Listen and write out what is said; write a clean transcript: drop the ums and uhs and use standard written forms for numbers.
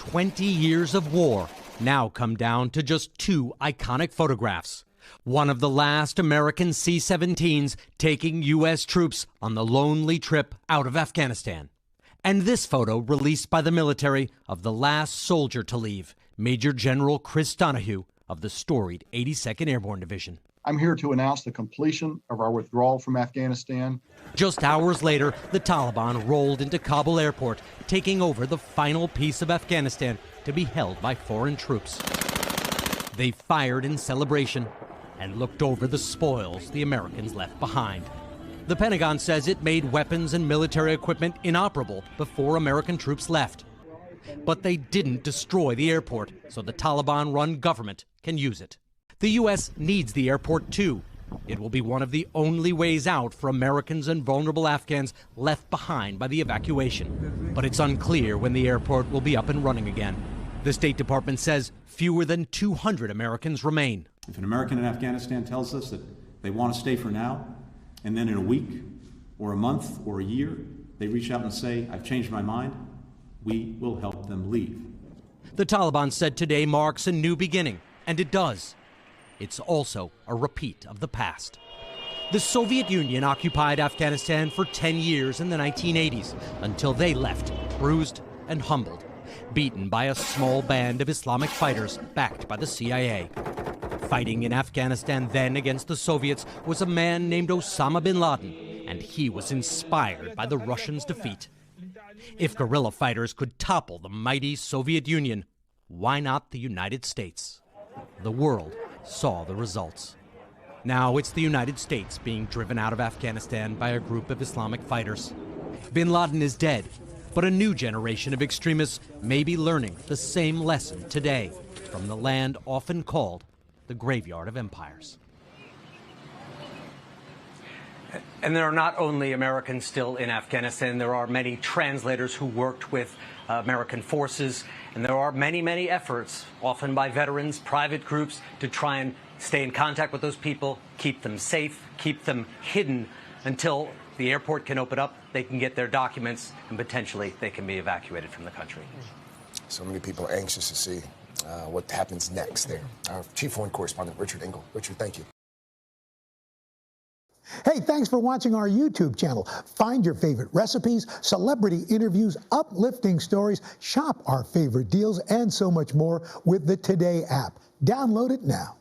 20 years of war now come down to just two iconic photographs. One of the last American C-17s taking U.S. troops on the lonely trip out of Afghanistan. And this photo released by the military of the last soldier to leave, Major General Chris Donahue of the storied 82nd Airborne Division. I'm here to announce the completion of our withdrawal from Afghanistan. Just hours later, the Taliban rolled into Kabul airport, taking over the final piece of Afghanistan to be held by foreign troops. They fired in celebration and looked over the spoils the Americans left behind. The Pentagon says it made weapons and military equipment inoperable before American troops left. But they didn't destroy the airport, so the Taliban-run government can use it. The U.S. needs the airport, too. It will be one of the only ways out for Americans and vulnerable Afghans left behind by the evacuation. But it's unclear when the airport will be up and running again. The State Department says fewer than 200 Americans remain. If an American in Afghanistan tells us that they want to stay for now, and then in a week or a month or a year, they reach out and say, "I've changed my mind," we will help them leave. The Taliban said today marks a new beginning, and it does. It's also a repeat of the past. The Soviet Union occupied Afghanistan for 10 years in the 1980s until they left, bruised and humbled, beaten by a small band of Islamic fighters backed by the CIA. Fighting in Afghanistan then against the Soviets was a man named Osama bin Laden, and he was inspired by the Russians' defeat. If guerrilla fighters could topple the mighty Soviet Union, why not the United States? The world saw the results. Now it's the United States being driven out of Afghanistan by a group of Islamic fighters. Bin Laden is dead, but a new generation of extremists may be learning the same lesson today from the land often called the graveyard of empires. And there are not only Americans still in Afghanistan, there are many translators who worked with American forces, and there are many, many efforts, often by veterans, private groups, to try and stay in contact with those people, keep them safe, keep them hidden until the airport can open up, they can get their documents, and potentially they can be evacuated from the country. So many people are anxious to see what happens next there. Our Chief Foreign Correspondent, Richard Engel. Richard, thank you. Hey, thanks for watching our YouTube channel. Find your favorite recipes, celebrity interviews, uplifting stories, shop our favorite deals, and so much more with the Today app. Download it now.